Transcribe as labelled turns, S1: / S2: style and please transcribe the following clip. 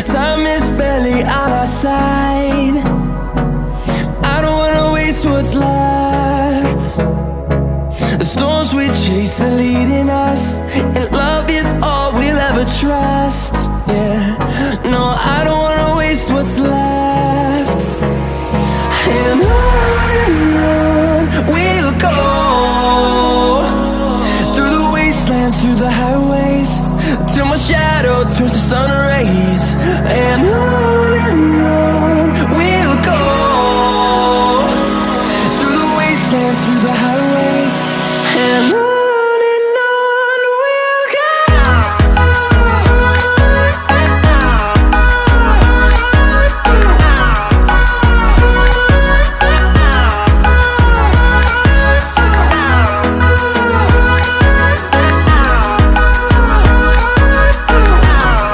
S1: Time is barely on our side. I don't wanna waste what's left. The storms we chase are leading us, and love is all we'll ever trust. Yeah, no, I don't wanna waste what's left. And on we'll go, through the wastelands, through the highways, till my shadow turns to sun